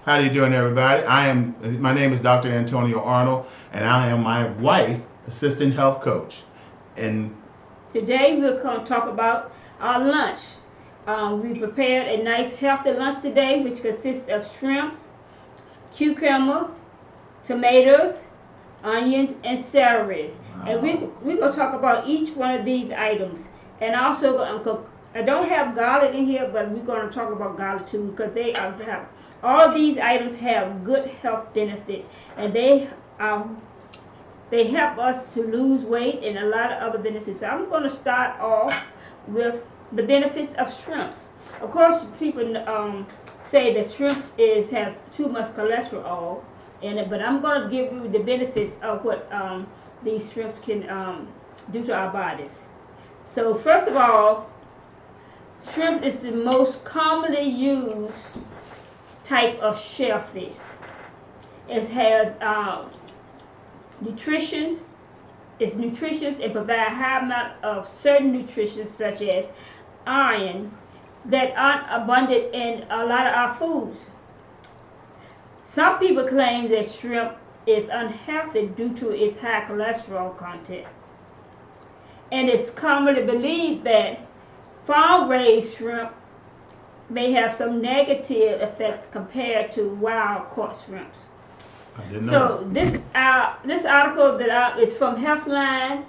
How you doing, everybody? My name is Dr. Antonio Arnold, and I am my wife, assistant health coach. And today we're going to talk about our lunch. We prepared a nice healthy lunch today, which consists of shrimps, cucumber, tomatoes, onions, and celery. And we're going to talk about each one of these items. And also, I don't have garlic in here, but we're going to talk about garlic too, because all of these items have good health benefits, and they help us to lose weight and a lot of other benefits. So I'm going to start off with the benefits of shrimps. Of course, people say that shrimp have too much cholesterol in it, but I'm going to give you the benefits of what these shrimps can do to our bodies. So first of all, shrimp is the most commonly used type of shellfish. It has nutrition. It's nutritious and provides high amount of certain nutrition such as iron that aren't abundant in a lot of our foods. Some people claim that shrimp is unhealthy due to its high cholesterol content. And it's commonly believed that farm-raised shrimp may have some negative effects compared to wild-caught shrimps. So this article that is from Healthline,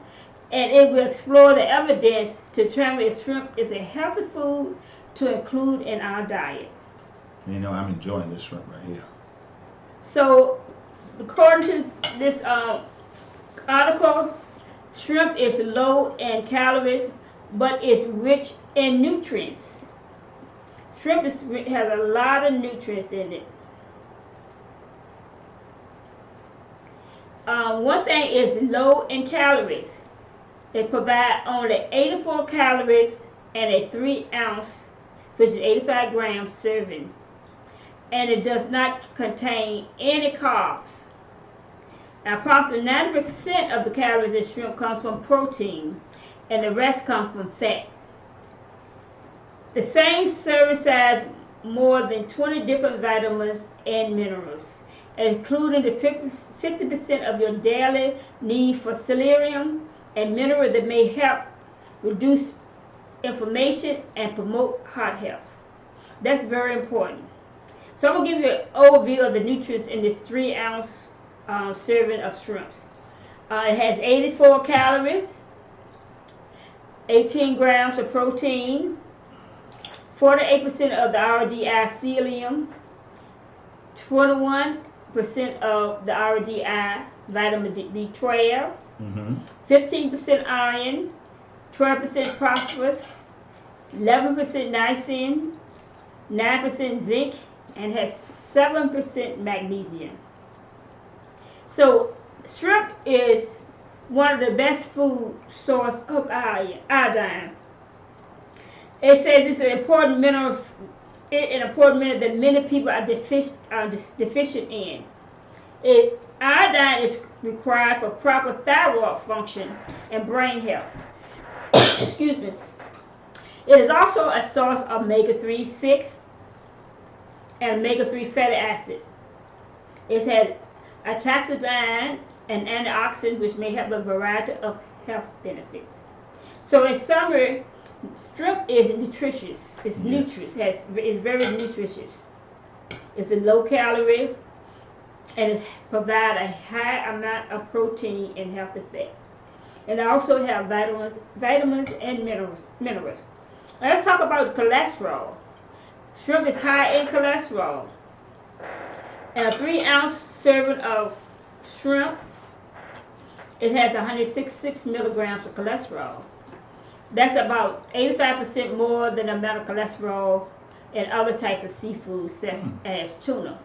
and it will explore the evidence to determine if shrimp is a healthy food to include in our diet. You know, I'm enjoying this shrimp right here. So, according to this article, shrimp is low in calories, but it's rich in nutrients. Shrimp has a lot of nutrients in it. One thing is low in calories. It provides only 84 calories and a 3-ounce, which is 85 grams serving. And it does not contain any carbs. Now, approximately 90% of the calories in shrimp come from protein, and the rest come from fat. The same serving size more than 20 different vitamins and minerals, including the 50% of your daily need for selenium and mineral that may help reduce inflammation and promote heart health. That's very important. So I'm going to give you an overview of the nutrients in this 3-ounce serving of shrimps. It has 84 calories, 18 grams of protein, 48% of the RDI selenium, 21% of the RDI vitamin B12, 15% iron, 12% phosphorus, 11% niacin, 9% zinc, and has 7% magnesium. So shrimp is one of the best food source of iodine. It says it's an important mineral that many people are deficient in. Iodine is required for proper thyroid function and brain health. Excuse me. It is also a source of omega-3, 6, and omega-3 fatty acids. It has Antioxidant and Antioxidant, which may have a variety of health benefits. So in summary, shrimp is nutritious. It's nutritious. It's very nutritious. It's a low calorie, and it provides a high amount of protein and healthy fat. And I also have vitamins and minerals. Now let's talk about cholesterol. Shrimp is high in cholesterol. And a 3-ounce serving of shrimp, it has 166 milligrams of cholesterol. That's about 85% more than the amount of cholesterol in other types of seafood, such as tuna.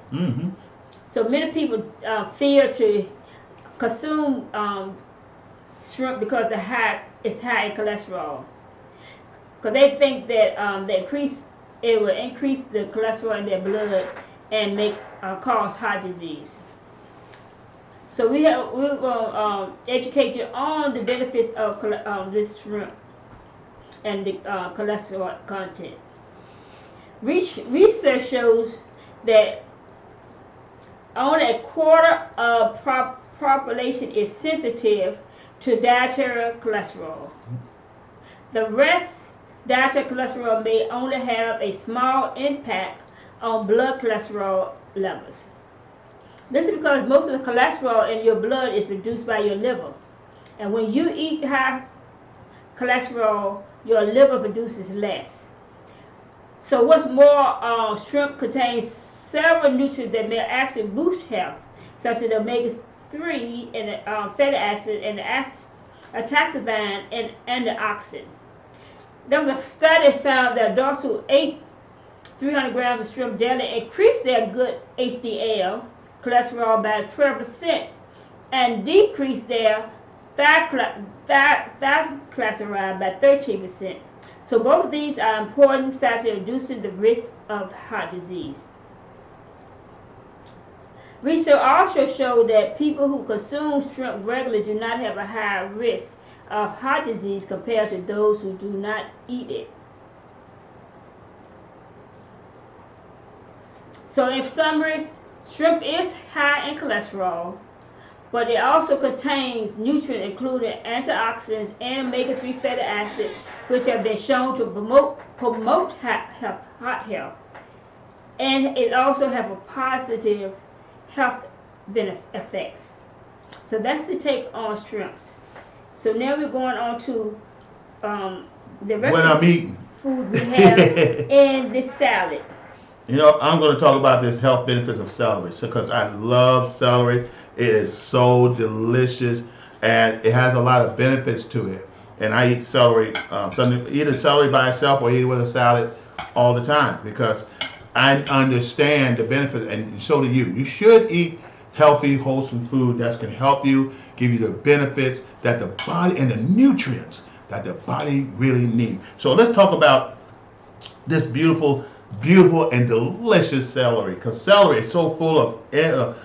So many people fear to consume shrimp because it's high in cholesterol. Because they think that it will increase the cholesterol in their blood and cause heart disease. So we're going to educate you on the benefits of this shrimp and the cholesterol content. Research shows that only a quarter of population is sensitive to dietary cholesterol. The rest, dietary cholesterol may only have a small impact on blood cholesterol levels. This is because most of the cholesterol in your blood is produced by your liver. And when you eat high cholesterol, your liver produces less. So what's more, shrimp contains several nutrients that may actually boost health, such as the omega-3 and the fatty acid and the Antioxidant and antioxidant. There was a study found that adults who ate 300 grams of shrimp daily increased their good HDL cholesterol by 12% and decreased their triglyceride by 13%. So both of these are important factors in reducing the risk of heart disease. Research also showed that people who consume shrimp regularly do not have a higher risk of heart disease compared to those who do not eat it. So in summary, shrimp is high in cholesterol, but it also contains nutrients including antioxidants and omega-3 fatty acids, which have been shown to promote heart health. And it also have a positive health effects. So that's the take on shrimps. So now we're going on to the rest of the food we have in this salad. You know, I'm going to talk about this health benefits of celery because I love celery. It is so delicious and it has a lot of benefits to it. And I eat celery, either celery by itself or eat it with a salad all the time because I understand the benefits, and so do you. You should eat healthy, wholesome food that's going to help you, give you the benefits that the body and the nutrients that the body really need. So let's talk about this beautiful and delicious celery, because celery is so full of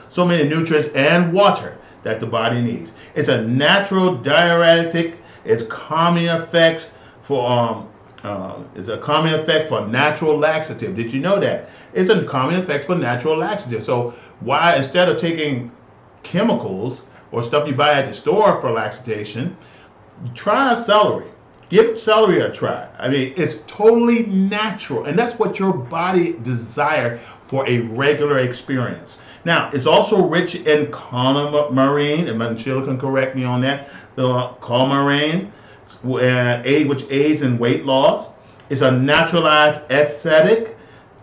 so many nutrients and water that the body needs. It's a natural diuretic. It's calming effects for natural laxative. Did you know that? It's a calming effect for natural laxative. So why, instead of taking chemicals or stuff you buy at the store for laxation, try celery. Give celery a try. I mean, it's totally natural, and that's what your body desires for a regular experience. Now, it's also rich in coumarin, and Sheila can correct me on that. The coumarin, which aids in weight loss. It's a naturalized acidic,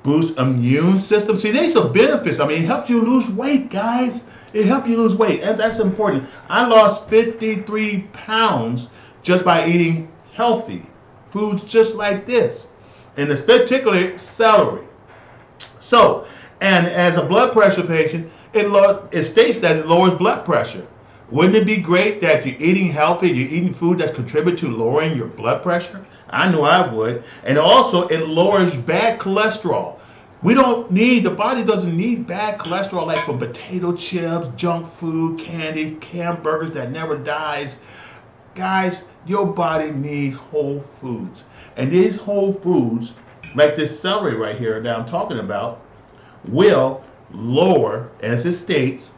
boosts immune system. See, these are benefits. I mean, it helps you lose weight, guys. It helps you lose weight. That's important. I lost 53 pounds just by eating healthy foods just like this, and it's particularly celery. So, and as a blood pressure patient, it states that it lowers blood pressure. Wouldn't it be great that you're eating healthy, you're eating food that's contributing to lowering your blood pressure? I know I would. And also, it lowers bad cholesterol. The body doesn't need bad cholesterol like from potato chips, junk food, candy, hamburgers that never dies. Guys, your body needs whole foods. And these whole foods, like this celery right here that I'm talking about, will lower, as it states,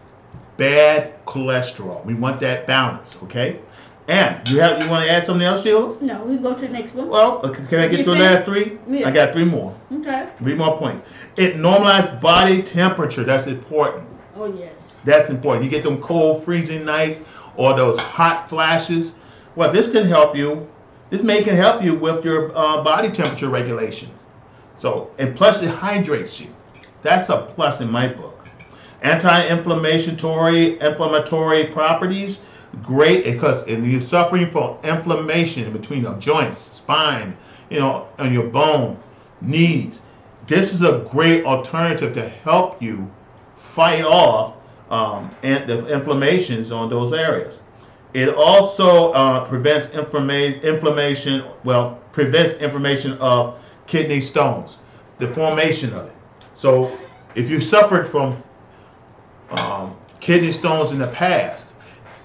bad cholesterol. We want that balance, okay? And you want to add something else, Sheila? No, we go to the next one. Well, can I get to the last three? Yeah. I got three more. Okay. 3 more points. It normalizes body temperature. That's important. Oh, yes. That's important. You get them cold, freezing nights or those hot flashes. Well, this can help you. This can help you with your body temperature regulations. So, and plus it hydrates you. That's a plus in my book. Anti-inflammatory properties, great, because if you're suffering from inflammation between the joints, spine, on your bone, knees, this is a great alternative to help you fight off the inflammations on those areas. It also prevents inflammation of kidney stones, the formation of it. So if you suffered from kidney stones in the past,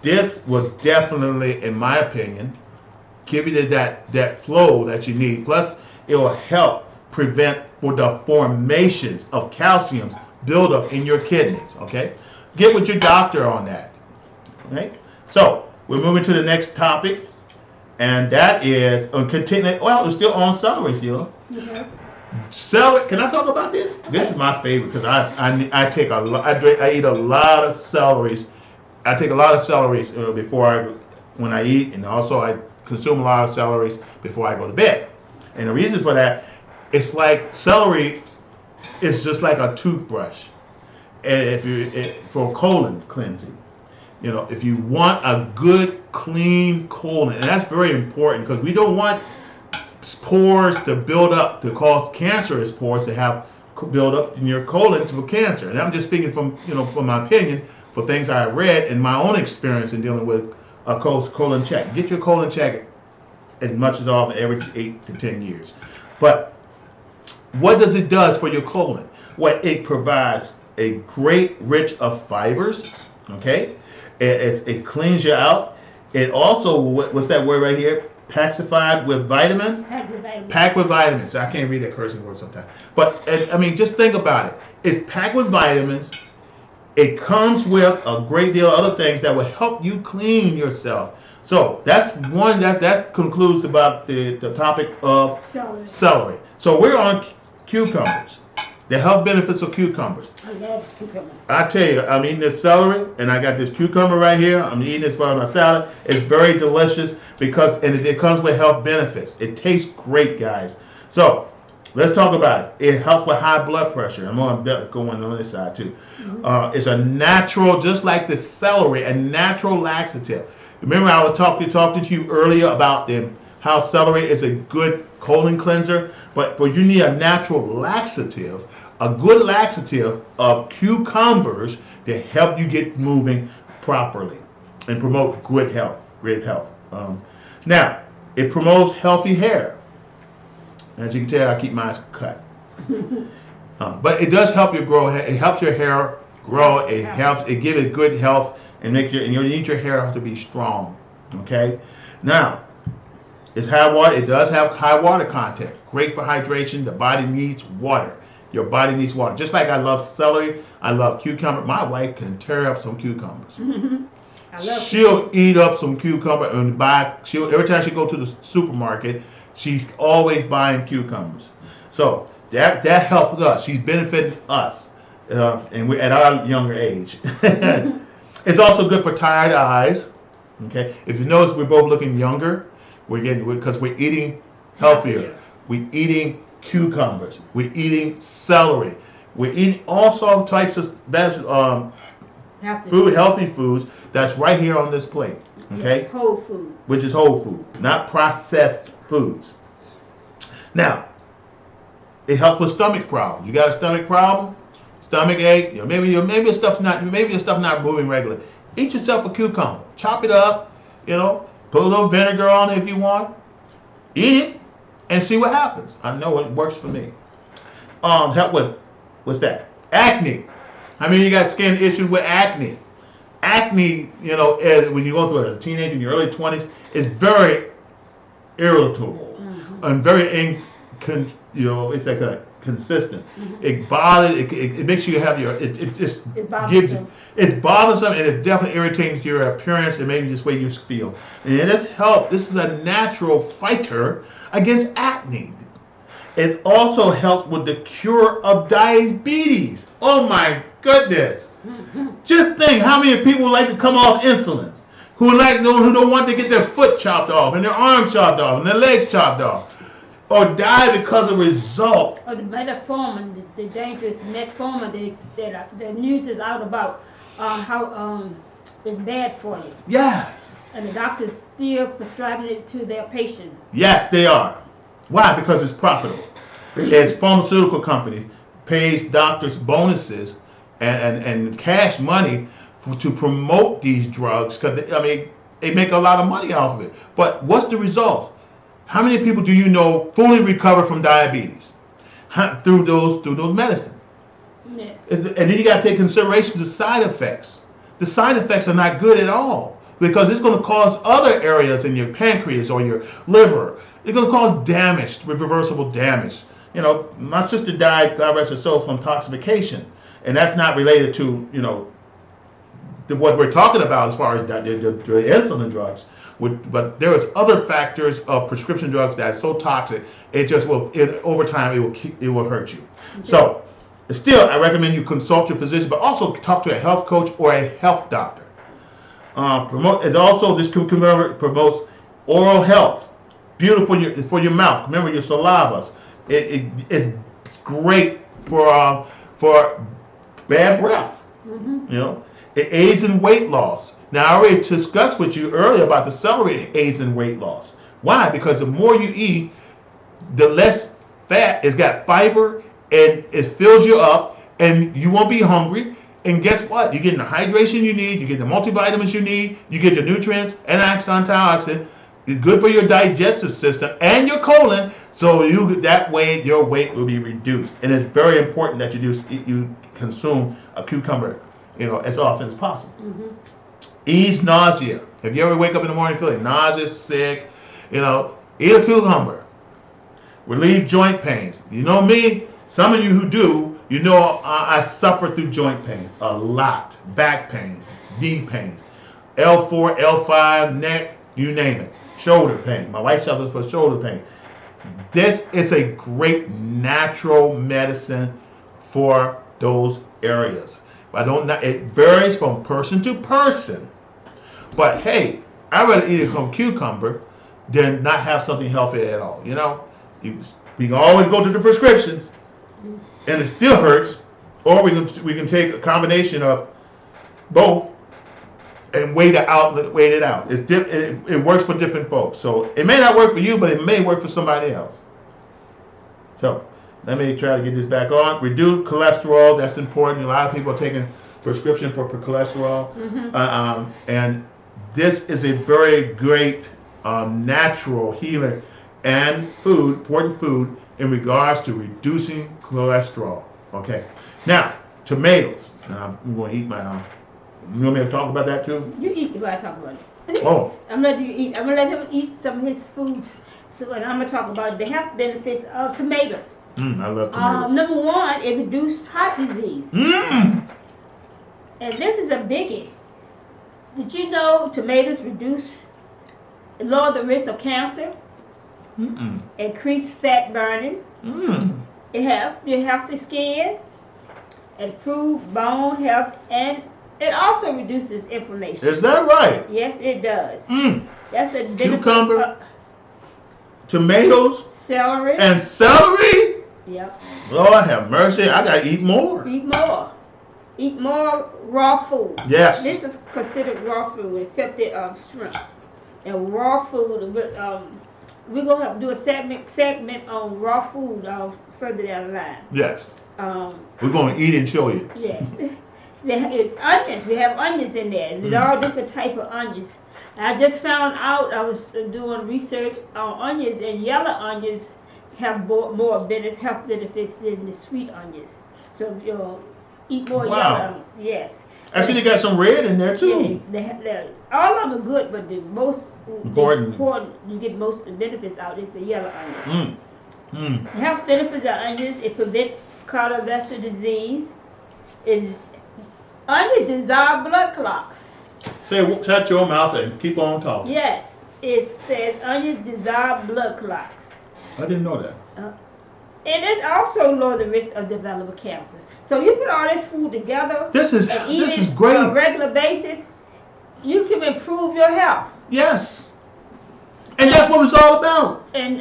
this will definitely, in my opinion, give you that flow that you need. Plus, it will help prevent for the formations of calciums buildup in your kidneys. Okay, get with your doctor on that. Okay, so we're moving to the next topic, and that is continuing. Well, we're still on celery, Sheila. Yeah. Celery. Can I talk about this? This is my favorite because I take a lot. I eat a lot of celeries. I take a lot of celeries when I eat, and also I consume a lot of celeries before I go to bed. And the reason for that, it's like celery is just like a toothbrush, and for colon cleansing. If you want a good, clean colon, and that's very important because we don't want pores to build up to cause cancerous pores to have build up in your colon to cancer. And I'm just speaking from my opinion for things I've read and my own experience in dealing with a colon check. Get your colon check as much as often every 8 to 10 years. But what does it do for your colon? Well, it provides a great rich of fibers. Okay, it cleans you out. It also, what's that word right here? Pacified with vitamin? Packed with vitamins. I can't read that cursing word sometimes. But, just think about it. It's packed with vitamins. It comes with a great deal of other things that will help you clean yourself. So, that's one, that concludes about the topic of celery. So, we're on cucumbers. The health benefits of cucumbers. I love cucumbers. I tell you, I'm eating this celery, and I got this cucumber right here. I'm eating this for my salad. It's very delicious and it comes with health benefits. It tastes great, guys. So let's talk about it. It helps with high blood pressure. I'm going to go on this side too. Mm-hmm. It's a natural, just like the celery, a natural laxative. Remember, I was talking to you earlier about how celery is a good colon cleanser, but you need a natural laxative. A good laxative of cucumbers to help you get moving properly and promote great health. Now, it promotes healthy hair. As you can tell, I keep mine cut. But it does help you grow. It helps your hair grow. It gives it good health and you need your hair to be strong. Okay. Now, it's high water. It does have high water content. Great for hydration. The body needs water. Your body needs water. Just like I love celery, I love cucumber. My wife can tear up some cucumbers. She'll eat up some cucumber and every time she go to the supermarket, she's always buying cucumbers. So that helps us. She's benefiting us, and we're at our younger age. It's also good for tired eyes. Okay, if you notice, we're both looking younger. Because we're eating healthier. We're eating cucumbers. We're eating celery. We're eating all sorts of types of healthy foods that's right here on this plate. Okay? Whole food. Which is whole food, not processed foods. Now, it helps with stomach problems. You got a stomach problem, stomach ache, maybe your stuff's not moving regularly. Eat yourself a cucumber. Chop it up, put a little vinegar on it if you want. Eat it and see what happens. I know it works for me. Help with, what's that? Acne. I mean, you got skin issues with acne. Acne, when you go through it as a teenager in your early 20s, is very irritable and very it's like a consistent. Mm-hmm. It bothers. It makes you have it's bothersome and it definitely irritates your appearance and maybe just the way you feel. And this help. This is a natural fighter against acne. It also helps with the cure of diabetes. Oh my goodness! Just think how many people like to come off insulins, who don't want to get their foot chopped off and their arm chopped off and their legs chopped off, or die because of result. Or the metformin, the dangerous metformin that the news is out about how it's bad for you. Yes. And the doctors still prescribing it to their patients. Yes, they are. Why? Because it's profitable. It's pharmaceutical companies pays doctors bonuses and cash money to promote these drugs because they make a lot of money off of it. But what's the result? How many people do you know fully recover from diabetes through those medicines? Yes. And then you got to take consideration the side effects. The side effects are not good at all because it's going to cause other areas in your pancreas or your liver. It's going to cause damage, reversible damage. My sister died, God rest her soul, from intoxication. and that's not related to what we're talking about as far as the insulin drugs. But there is other factors of prescription drugs that are so toxic, over time it will hurt you. Okay. So still, I recommend you consult your physician, but also talk to a health coach or a health doctor. This cucumber promotes oral health. Beautiful for your mouth. Remember your salivas. It's great for bad breath. Mm-hmm. It aids in weight loss. Now, I already discussed with you earlier about the celery aids in weight loss. Why? Because the more you eat, the less fat. It's got fiber, and it fills you up, and you won't be hungry. And guess what? You're getting the hydration you need. You get the multivitamins you need. You get your nutrients, antioxidant. It's good for your digestive system and your colon. So that way your weight will be reduced. And it's very important that you consume a cucumber, as often as possible. Mm-hmm. Ease nausea. If you ever wake up in the morning feeling nauseous, sick, eat a cucumber. Relieve joint pains. You know me, some of you who do, I suffer through joint pain a lot. Back pains, knee pains, L4, L5, neck, you name it. Shoulder pain. My wife suffers from shoulder pain. This is a great natural medicine for those areas. It varies from person to person. But hey, I'd rather eat a cucumber than not have something healthy at all. We can always go to the prescriptions, and it still hurts, or we can take a combination of both and wait it out. It works for different folks. So it may not work for you, but it may work for somebody else. So let me try to get this back on. Reduce cholesterol. That's important. A lot of people are taking prescription for cholesterol. Mm-hmm. And this is a very great natural healer and important food in regards to reducing cholesterol. Okay. Now, tomatoes. I'm going to eat my... You want me to talk about that too? You eat while I talk about it. Oh. I'm going to let him eat some of his food. So, and I'm going to talk about the health benefits of tomatoes. I love tomatoes. Number one, it reduces heart disease. And this is a biggie. Did you know tomatoes lower the risk of cancer? Increase fat burning. It helps your healthy skin. Improve bone health, and it also reduces inflammation. Is that right? Yes, it does. That's a cucumber, tomatoes, celery, and celery. Yep. Lord have mercy! I gotta eat more. Eat more. Eat more raw food. Yes. This is considered raw food, except the shrimp. And raw food. We're gonna have to do a segment on raw food further down the line. Yes. We're gonna eat and show you. Yes. Onions. We have onions in there. There's all different type of onions. I just found out. I was doing research on onions, and yellow onions have more health benefits than the sweet onions. So eat more yellow onions. Yes. Actually, they got some red in there too. Yeah, all of them are good, but the most important you get most benefits out is the yellow onion. The health benefits of onions: it prevents cardiovascular disease. Onions dissolve blood clots. Say, shut your mouth and keep on talking. Yes, it says onions dissolve blood clots. I didn't know that. And it also lowers the risk of developing cancer. So you put all this food together and eat it great. on a regular basis, you can improve your health. Yes. And that's what it's all about. And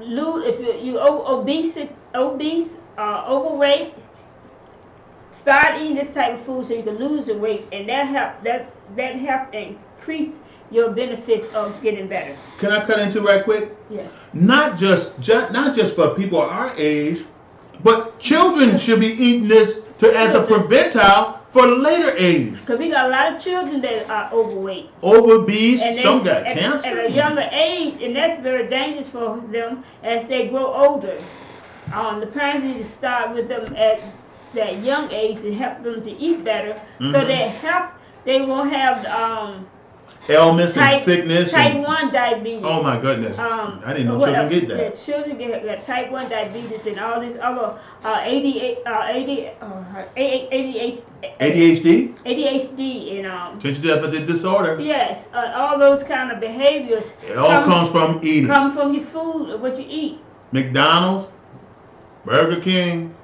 if you're obese, overweight, start eating this type of food so you can lose your weight, and that help increase your benefits of getting better. Can I cut into right quick? Yes. Not just for people our age, but children should be eating this as a preventile for later age. Because we got a lot of children that are overweight. Obese, some got cancer. At a younger age, and that's very dangerous for them as they grow older. The parents need to start with them at that young age to help them to eat better, so they won't have ailments and sickness. Type and, 1 diabetes. Oh my goodness. I didn't know children get that. The children get type 1 diabetes and all these other ADHD and attention deficit disorder. Yes, all those kind of behaviors. It all comes from eating. Come from your food, what you eat. McDonald's, Burger King,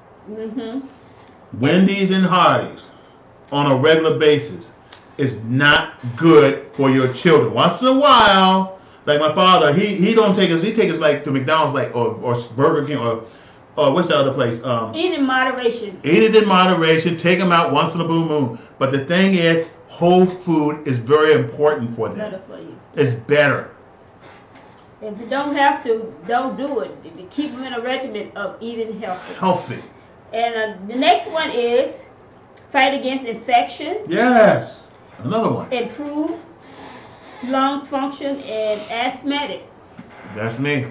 Wendy's and Hardee's on a regular basis is not good for your children. Once in a while, like my father, he takes us like to McDonald's like or Burger King or what's the other place? Eat in moderation. Eat it in moderation. Take them out once in a blue moon. But the thing is, whole food is very important for them. Better for you. It's better. If you don't have to, don't do it. Keep them in a regimen of eating healthy. Healthy. And the next one is fight against infection. Yes. Another one. Improve lung function and asthmatic. That's me.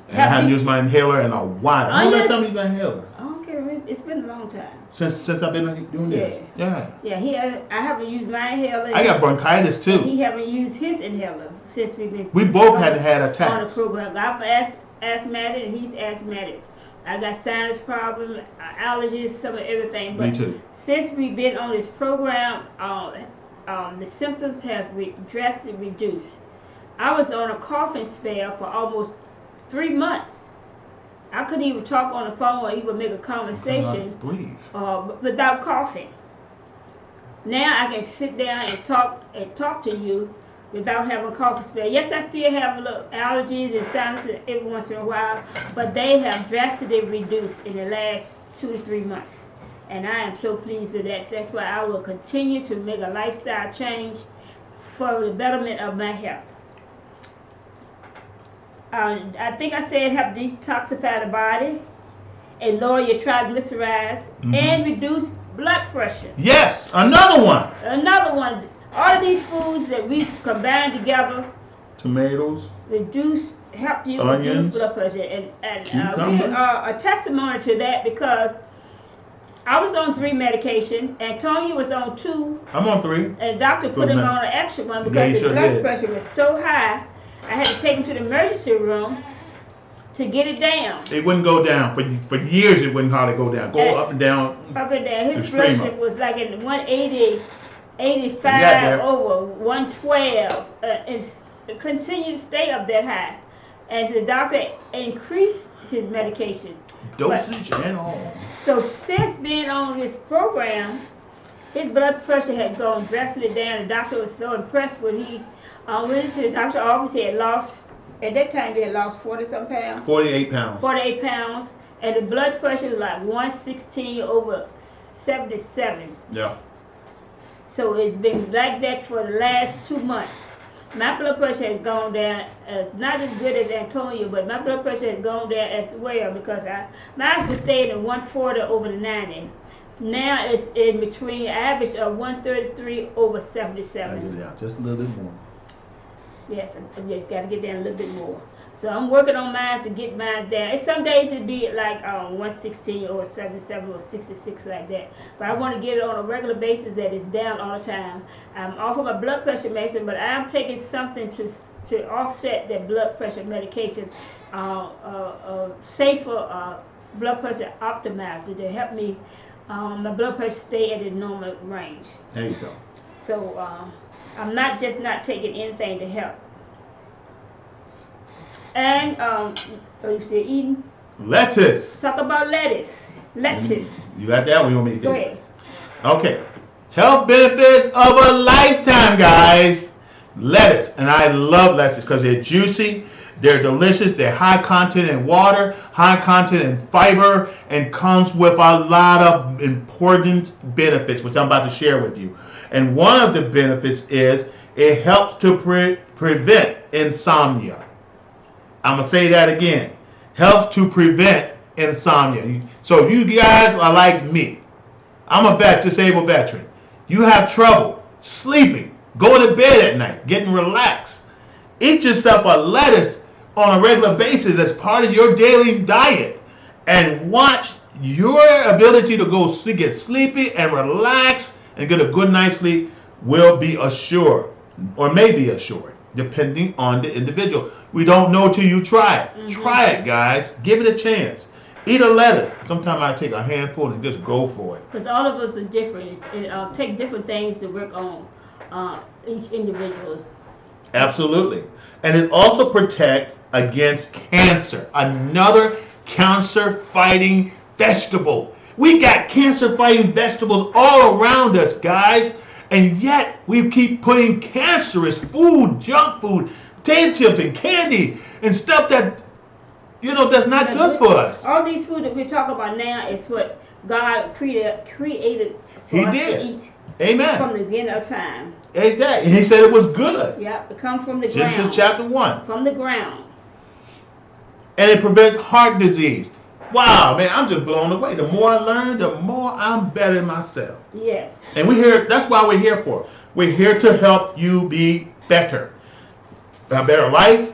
And I haven't used my inhaler in a while. When was the last time you used my inhaler? I don't care. It's been a long time. Since I've been doing this? Yeah. Yeah, I haven't used my inhaler. I got bronchitis too. He haven't used his inhaler since we've been. We both had attacks. On the program. I'm asthmatic and he's asthmatic. I got sinus problems, allergies, some of everything. But me too. Since we've been on this program, the symptoms have drastically reduced. I was on a coughing spell for almost 3 months. I couldn't even talk on the phone or even make a conversation without coughing. Now I can sit down and talk to you without having a coughing spell. Yes, I still have a little allergies and sinuses every once in a while, but they have drastically reduced in the last 2 to 3 months. And I am so pleased with that. That's why I will continue to make a lifestyle change for the betterment of my health. I think I said help detoxify the body and lower your triglycerides and reduce blood pressure. Yes, another one. Another one. All of these foods that we combine together. Tomatoes. Help you onions, reduce blood pressure. And a testimony to that because I was on 3 medication, Antonio was on 2. I'm on 3. And the doctor put him on an extra one because his blood pressure was so high. I had to take him to the emergency room to get it down. It wouldn't go down. For years it wouldn't hardly go down. Up and down. Up and down. His blood pressure was like in 180, 85 over 112. And it continued to stay up that high. And the doctor increased his medication. Dosage and all. So since being on this program, his blood pressure had gone drastically down. The doctor was so impressed when he went into the doctor's office. He had lost, at that time, he had lost 40-some pounds. 48 pounds. 48 pounds. And the blood pressure was like 116 over 77. Yeah. So it's been like that for the last 2 months. My blood pressure has gone down. It's not as good as Antonio, but my blood pressure has gone down as well because mine was staying at 140 over the 90. Now it's in between average of 133 over 77. Get it down just a little bit more. Yes, I just got to get down a little bit more. So I'm working on mine to get mine down. And some days it'd be like 116 or 77 or 66 like that. But I want to get it on a regular basis that is down all the time. I'm off of my blood pressure medicine, but I'm taking something to offset that blood pressure medication, safer blood pressure optimizer to help me my blood pressure stay at a normal range. There you go. So I'm not taking anything to help. And you still eating? Lettuce. Talk about lettuce. Lettuce. You got that one? You want me to do? Go ahead. Okay. Health benefits of a lifetime, guys. Lettuce. And I love lettuce because they're juicy, they're delicious, they're high content in water, high content in fiber, and comes with a lot of important benefits, which I'm about to share with you. And one of the benefits is it helps to prevent insomnia. I'm going to say that again. Helps to prevent insomnia. So you guys are like me. I'm a disabled veteran. You have trouble sleeping, going to bed at night, getting relaxed. Eat yourself a lettuce on a regular basis as part of your daily diet and watch your ability to get sleepy and relax and get a good night's sleep will be assured. or may be assured, depending on the individual. We don't know till you try it. Mm-hmm. Try it, guys. Give it a chance. Eat a lettuce. Sometimes I take a handful and just go for it. Because all of us are different. It take different things to work on each individual. Absolutely. And it also protects against cancer. Another cancer-fighting vegetable. We got cancer-fighting vegetables all around us, guys. And yet we keep putting cancerous food, junk food, potato chips and candy and stuff that, that's not good for us. All these food that we're talking about now is what God created for us to eat. Amen. From the beginning of time. Exactly. And he said it was good. Yeah, it comes from the ground. Genesis chapter 1. From the ground. And it prevents heart disease. Wow, man, I'm just blown away. The more I learn, the more I'm better myself. Yes. And that's why we're here for. We're here to help you be better. A better life,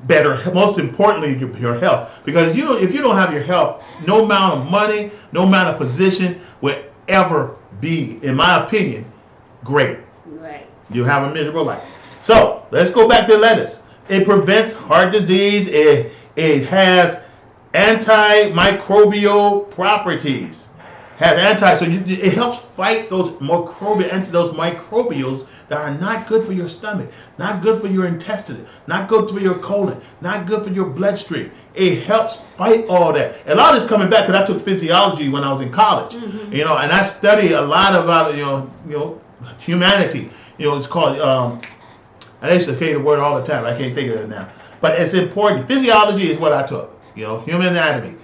better, most importantly, your health. Because if you don't have your health, no amount of money, no amount of position will ever be, in my opinion, great. Right. You have a miserable life. So let's go back to lettuce. It prevents heart disease. It has antimicrobial properties. It helps fight those microbials that are not good for your stomach, not good for your intestine, not good for your colon, not good for your bloodstream. It helps fight all that. A lot of this coming back because I took physiology when I was in college, and I study a lot about humanity. It's called I used to say the word all the time. I can't think of it now, but it's important. Physiology is what I took. Human anatomy.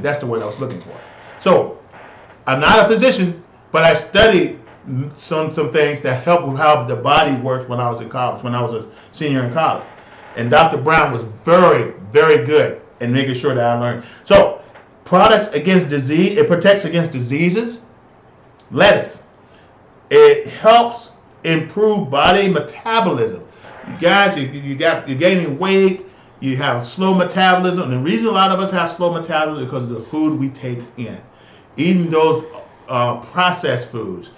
That's the word I was looking for. So I'm not a physician, but I studied some things that help with how the body works when I was in college, when I was a senior in college. And Dr. Brown was very, very good in making sure that I learned. So products against disease, it protects against diseases. Lettuce. It helps improve body metabolism. You guys, you're gaining weight. You have slow metabolism. And the reason a lot of us have slow metabolism is because of the food we take in. Eating those processed foods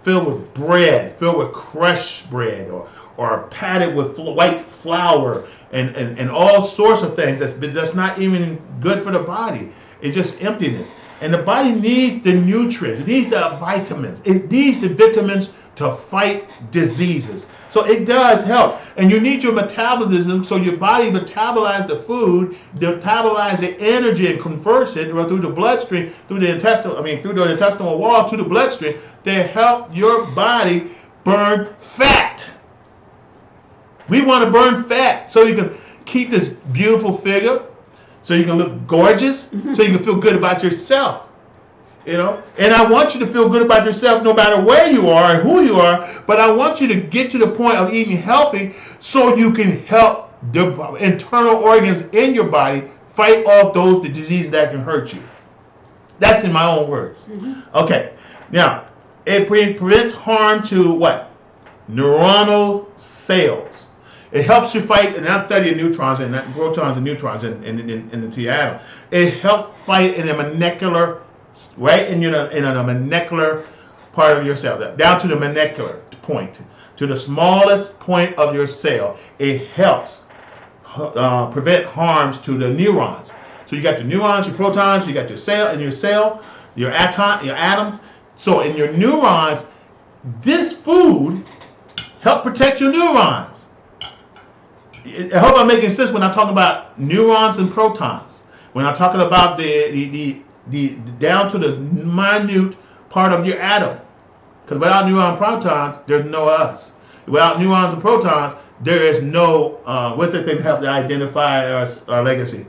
filled with bread, filled with crushed bread, or padded with white flour and all sorts of things that's not even good for the body. It's just emptiness. And the body needs the nutrients. It needs the vitamins. It needs the vitamins to fight diseases. So it does help. And you need your metabolism, so your body metabolizes the food, metabolize the energy and converts it through the bloodstream, through the intestinal wall to the bloodstream to help your body burn fat. We want to burn fat so you can keep this beautiful figure, so you can look gorgeous, so you can feel good about yourself. And I want you to feel good about yourself no matter where you are and who you are, but I want you to get to the point of eating healthy so you can help the internal organs in your body fight off the diseases that can hurt you. That's in my own words. Okay. Now, it prevents harm to what? Neuronal cells. It helps you fight, and I'm studying neutrons and protons and neutrons in the atom. It helps fight in a molecular, right in a molecular part of your cell, down to the molecular point, to the smallest point of your cell. It helps prevent harms to the neurons. So you got your neurons, your protons, you got your cell, your atoms. So in your neurons, this food helps protect your neurons. I hope I'm making sense when I'm talking about neurons and protons. When I'm talking about the down to the minute part of your atom. Because without neurons and protons, there's no us. Without neurons and protons, there is no, what's that thing to help to identify our legacy?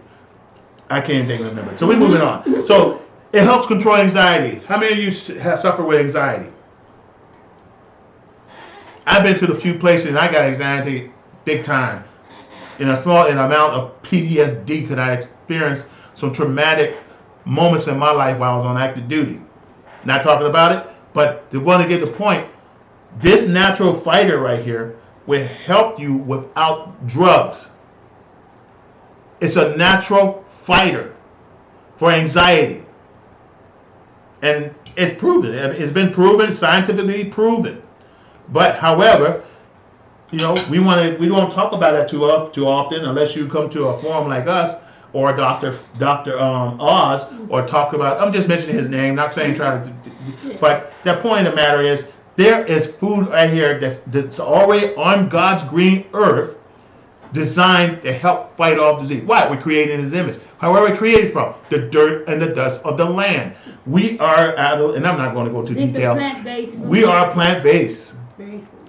I can't even remember. So we're moving on. So it helps control anxiety. How many of you suffer with anxiety? I've been to a few places and I got anxiety big time. In a small amount of PTSD because I experienced some traumatic moments in my life while I was on active duty. Not talking about it, but to want to get the point, this natural fighter right here will help you without drugs. It's a natural fighter for anxiety. And it's proven. It's been proven, scientifically proven. But however, You know, we don't talk about that too often unless you come to a forum like us or Dr. Oz or talk about. I'm just mentioning his name, not saying try to. But the point of the matter is, there is food right here that's already on God's green earth, designed to help fight off disease. Why? We're created in His image. How are we created from? The dirt and the dust of the land. We are, and I'm not going to go into detail. We are plant-based.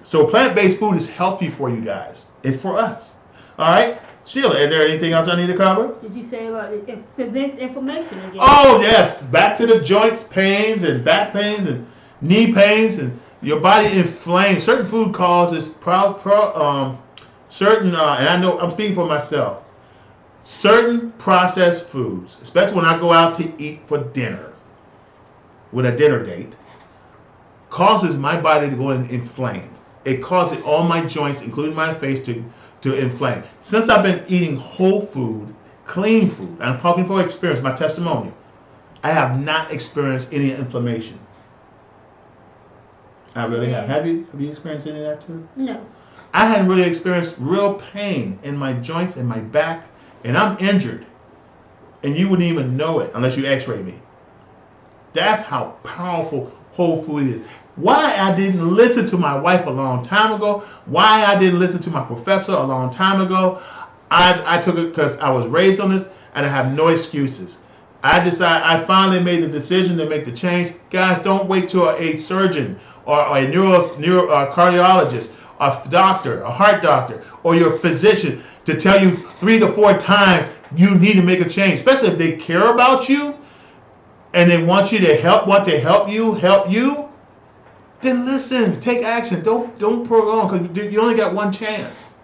So plant-based food is healthy for you guys. It's for us. All right? Sheila, is there anything else I need to cover? Did you say about it prevents inflammation again? Oh, yes. Back to the joints pains and back pains and knee pains and your body inflamed. Certain food causes certain, and I know I'm speaking for myself, certain processed foods, especially when I go out to eat for dinner, with a dinner date, causes my body to go inflamed. It causes all my joints, including my face, to inflame. Since I've been eating whole food, clean food, and I'm talking for experience, my testimonial, I have not experienced any inflammation. I really have. Have you experienced any of that too? No. I hadn't really experienced real pain in my joints and my back, and I'm injured. And you wouldn't even know it unless you x-ray me. That's how powerful whole food is. Why I didn't listen to my wife a long time ago, why I didn't listen to my professor a long time ago, I took it because I was raised on this, and I have no excuses. I finally made the decision to make the change. Guys, don't wait till a surgeon or a cardiologist, a doctor, a heart doctor, or your physician to tell you 3 to 4 times you need to make a change, especially if they care about you and they want you to help you, then listen, take action. Don't prolong, because you only got one chance.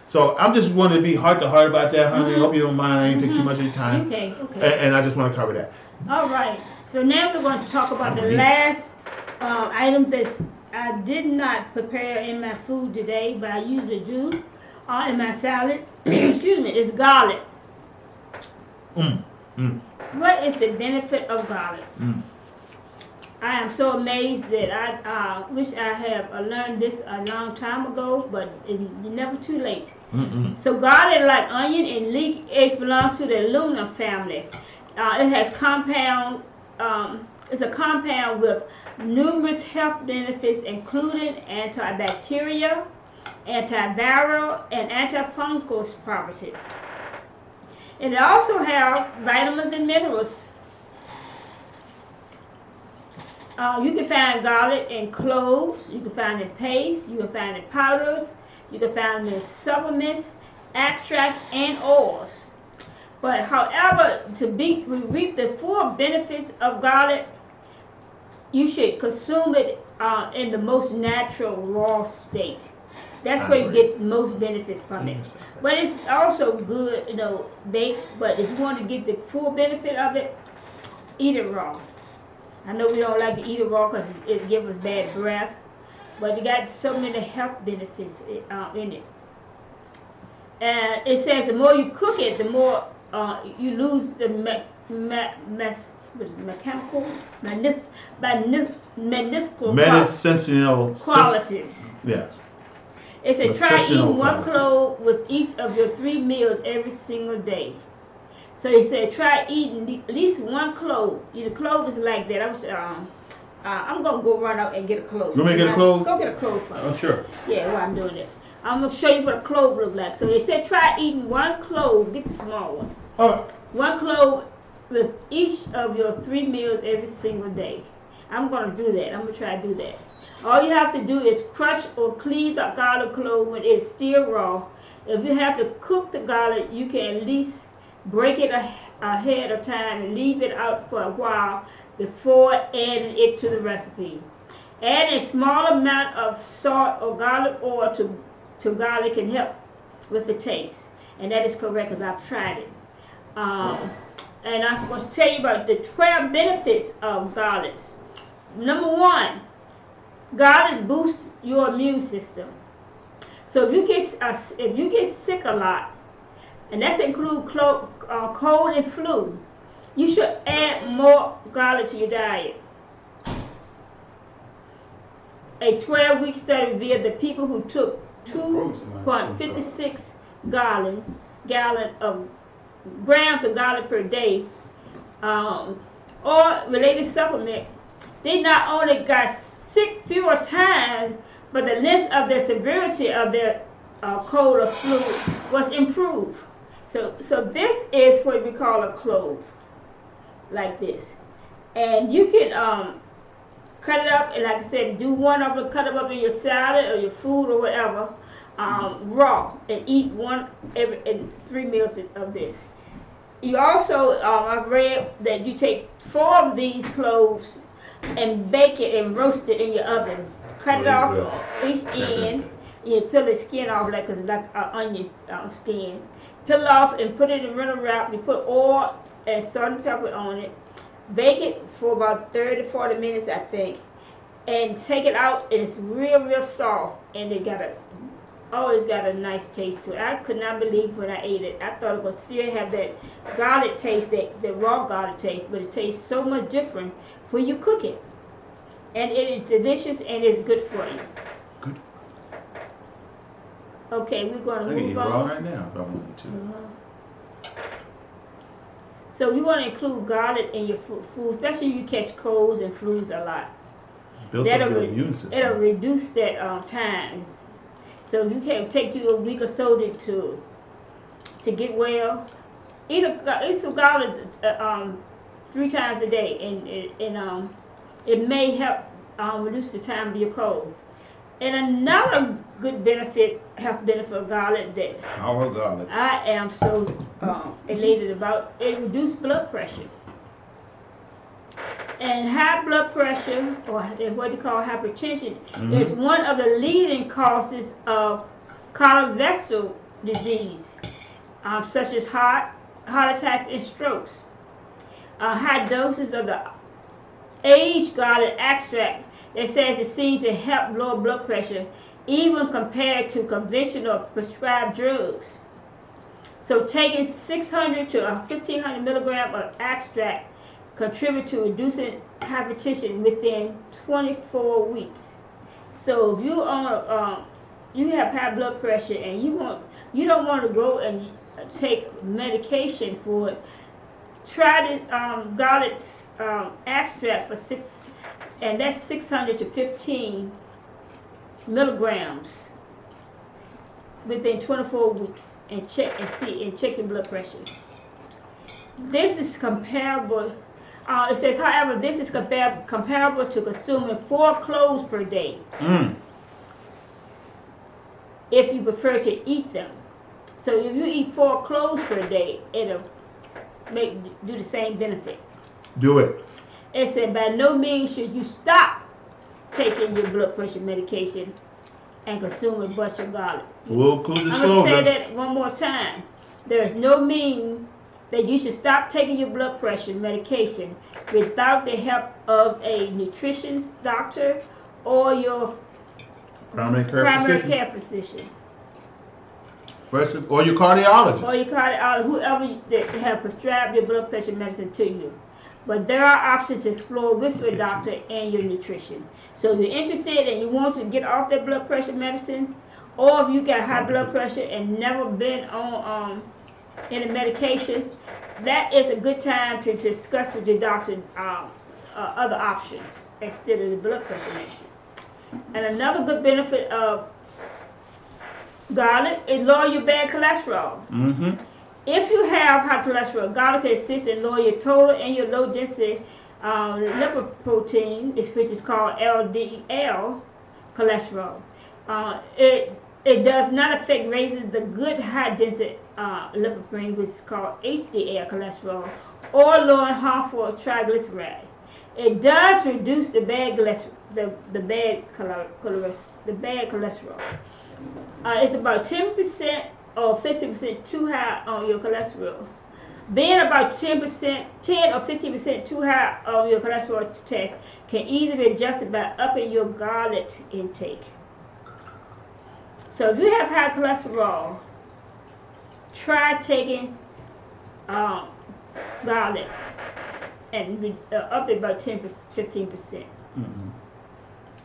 So I'm just wanting to be heart to heart about that, honey. I hope you don't mind. I ain't take too much of your time. Okay. And I just want to cover that. All right. So now we're going to talk about the last item that I did not prepare in my food today, but I usually do in my salad. Excuse me. It's garlic. What is the benefit of garlic? I am so amazed that I wish I have learned this a long time ago, but it's never too late. So garlic, like onion and leek, it belongs to the aluminum family. It has compound. It's a compound with numerous health benefits, including antibacterial, antiviral, and antifungal properties. And it also has vitamins and minerals. You can find garlic in cloves, you can find it in paste, you can find it in powders, you can find it in supplements, extracts, and oils. But however, to reap the full benefits of garlic, you should consume it in the most natural raw state. That's where you get the most benefit from it. But it's also good, baked. But if you want to get the full benefit of it, eat it raw. I know we don't like to eat it raw because it gives us bad breath, but it got so many health benefits in it. And it says the more you cook it, the more you lose the medicinal qualities. Yes. It says try eating 1 clove with each of your 3 meals every single day. So he said, try eating at least 1 clove. The clove is like that. I'm gonna go run out and get a clove. You want me to get a clove? Go get a clove for me. Oh, sure. Yeah, while I'm doing it, I'm gonna show you what a clove looks like. So they said, try eating 1 clove. Get the small one. All right. 1 clove with each of your 3 meals every single day. I'm gonna do that. I'm gonna try to do that. All you have to do is crush or cleave the garlic clove when it's still raw. If you have to cook the garlic, you can at least break it ahead of time and leave it out for a while before adding it to the recipe. Add a small amount of salt or garlic oil to garlic can help with the taste. And that is correct because I've tried it. And I'm going to tell you about the 12 benefits of garlic. Number 1, garlic boosts your immune system. So if you get sick a lot, and that's include cold and flu, you should add more garlic to your diet. A 12-week study revealed that people who took 2.56 gallon of grams of garlic per day, or related supplement, they not only got sick fewer times, but the length of the severity of their cold or flu was improved. So this is what we call a clove, like this. And you can cut it up, and like I said, do one of them, cut it up in your salad or your food or whatever, raw, and eat one in 3 meals of this. You also, I've read that you take 4 of these cloves and bake it and roast it in your oven. Cut it off each end. You peel the skin off like it's like an onion skin. Peel it off and put it in rental wrap. You put oil and salt and pepper on it. Bake it for about 30 to 40 minutes, I think. And take it out, and it's real soft. And it always got a nice taste to it. I could not believe when I ate it. I thought it would still have that garlic taste, that raw garlic taste, but it tastes so much different when you cook it. And it is delicious and it's good for you. Good. Okay, we're going to move on. on. Right now, if I wanted to. So we want to include garlic in your food, especially if you catch colds and flus a lot. Builds up your immune system. It'll reduce that time. So you can take you a week or so to get well. Eat some garlic 3 times a day, and it may help reduce the time of your cold. And another good health benefit of garlic that I am so elated about, it reduces blood pressure. And high blood pressure, or what you call hypertension, is one of the leading causes of cardiovascular disease, such as heart attacks and strokes. High doses of the aged garlic extract, that says it seems to help lower blood pressure, even compared to conventional prescribed drugs. So taking 600 to 1,500 milligrams of extract contribute to reducing hypertension within 24 weeks. So if you you have high blood pressure and you don't want to go and take medication for it, try the garlic extract for 600 to 15 milligrams within 24 weeks, and check your blood pressure. This is comparable. It says, however, this is comparable to consuming 4 cloves per day. If you prefer to eat them. So if you eat 4 cloves per day, it'll do the same benefit. Do it. It said, by no means should you stop taking your blood pressure medication and consume a bunch of garlic. We'll include the I'm going to say that one more time. There's no means that you should stop taking your blood pressure medication without the help of a nutritionist doctor or your primary care physician. Or your cardiologist. Or your cardiologist, whoever that have prescribed your blood pressure medicine to you. But there are options to explore with your doctor and your nutrition. So if you're interested and you want to get off that blood pressure medicine, or if you got high blood pressure and never been on any medication, that is a good time to discuss with your doctor other options instead of the blood pressure medicine. And another good benefit of garlic is lower your bad cholesterol. If you have high cholesterol, garlic can assist in lower your total and your low density lipoprotein, which is called LDL cholesterol. It does not affect raising the good high density lipoprotein, which is called HDL cholesterol, or lowering harmful triglyceride. It does reduce the bad cholesterol. It's about 10% or 50% too high on your cholesterol. Being about 10 or 50% too high on your cholesterol test can easily be adjusted by upping your garlic intake. So if you have high cholesterol, try taking garlic and up it about 10-15%.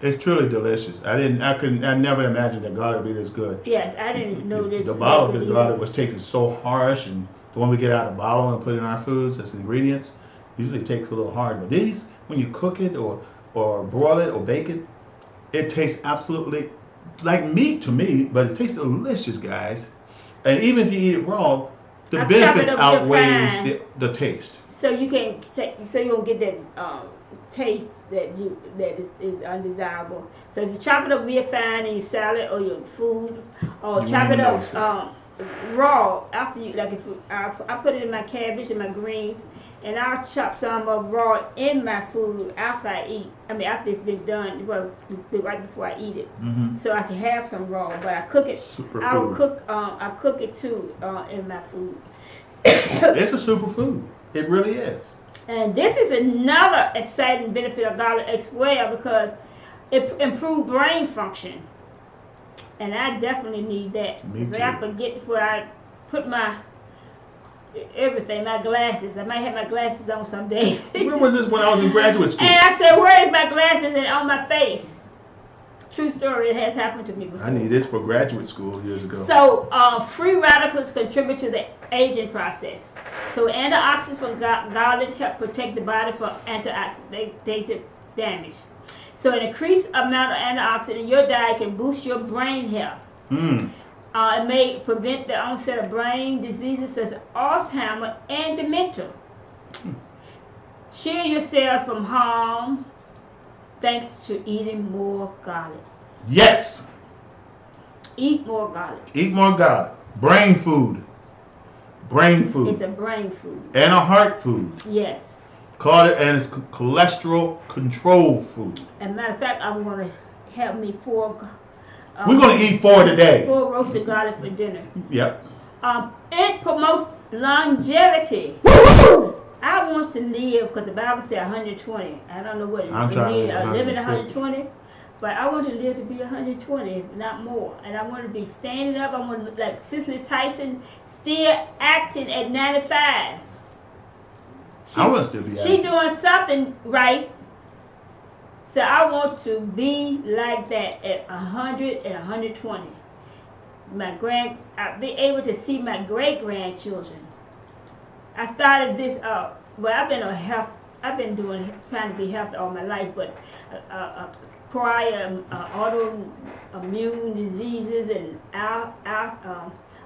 It's truly delicious. I never imagined that garlic would be this good. Yes, I didn't know this. The bottle of the garlic was tasting so harsh, and the one we get out of the bottle and put in our foods as ingredients, usually takes a little hard. But these, when you cook it or broil it or bake it, it tastes absolutely like meat to me, but it tastes delicious, guys. And even if you eat it raw, the benefits outweighs the taste. So you can so you don't get that taste that is undesirable. So if you chop it up real fine in your salad or your food, or chop it up raw after you I put it in my cabbage and my greens, and I'll chop some up raw in my food after I eat. I mean after it's been done, right before I eat it, so I can have some raw. But I cook it. I cook it too in my food. It's a superfood. It really is. And this is another exciting benefit of garlic as well, because it improves brain function. And I definitely need that. Me too. I forget where I put my everything, my glasses. I might have my glasses on some days. When was this? When I was in graduate school. And I said, where is my glasses? And on my face. True story, it has happened to me before. I need this for graduate school years ago. So, free radicals contribute to the aging process. So, antioxidants from garlic help protect the body from antioxidant damage. So, an increased amount of antioxidant in your diet can boost your brain health. It may prevent the onset of brain diseases such as Alzheimer's and dementia. Shield yourself from harm thanks to eating more garlic. Yes. Eat more garlic. Eat more garlic. Brain food. Brain food. It's a brain food. And a heart food. Yes. And it's cholesterol control food. As a matter of fact, I'm going to have me 4. We're going to eat 4 today. 4 roasted garlic for dinner. Yep. It promotes longevity. Woo! I want to live, because the Bible says 120. I don't know what it is. I'm trying to live at 120. But I want to live to be 120, if not more. And I want to be standing up. I want to look like Cicely Tyson, still acting at 95. I want to still be acting. She's doing something right. So I want to be like that at 100 and 120. I'll be able to see my great-grandchildren. I started this I've been trying to be healthy all my life, but prior autoimmune diseases and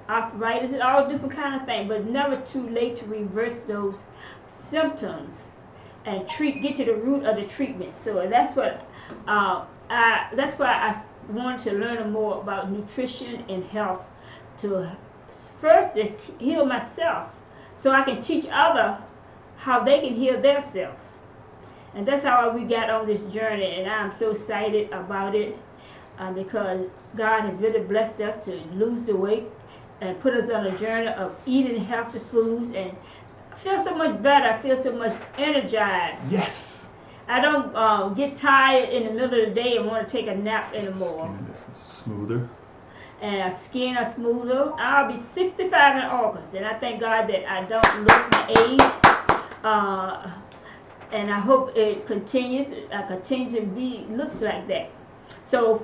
arthritis and all different kind of things, but it's never too late to reverse those symptoms and get to the root of the treatment. So that's what that's why I wanted to learn more about nutrition and health, to first to heal myself, so I can teach others how they can heal themselves. And that's how we got on this journey, and I'm so excited about it because God has really blessed us to lose the weight and put us on a journey of eating healthy foods, and I feel so much better. I feel so much energized. Yes. I don't get tired in the middle of the day and want to take a nap anymore. Smoother. And skin are smoother. I'll be 65 in August, and I thank God that I don't look my age. And I hope it continues. I continue to look like that. So,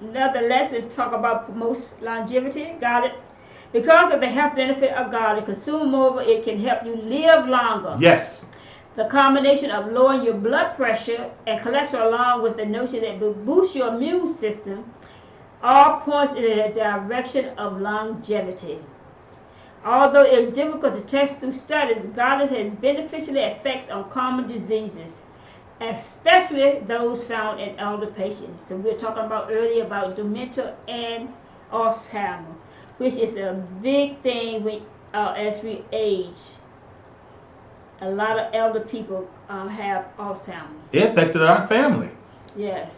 nevertheless, let's talk about promotes longevity. Garlic, because of the health benefit of garlic, consume more, it can help you live longer. Yes. The combination of lowering your blood pressure and cholesterol, along with the notion that will boost your immune system, all points in the direction of longevity. Although it's difficult to test through studies, garlic has beneficial effects on common diseases, especially those found in elder patients. So we were talking about earlier about dementia and Alzheimer's, which is a big thing as we age. A lot of elder people have Alzheimer's. It affected our family. Yes,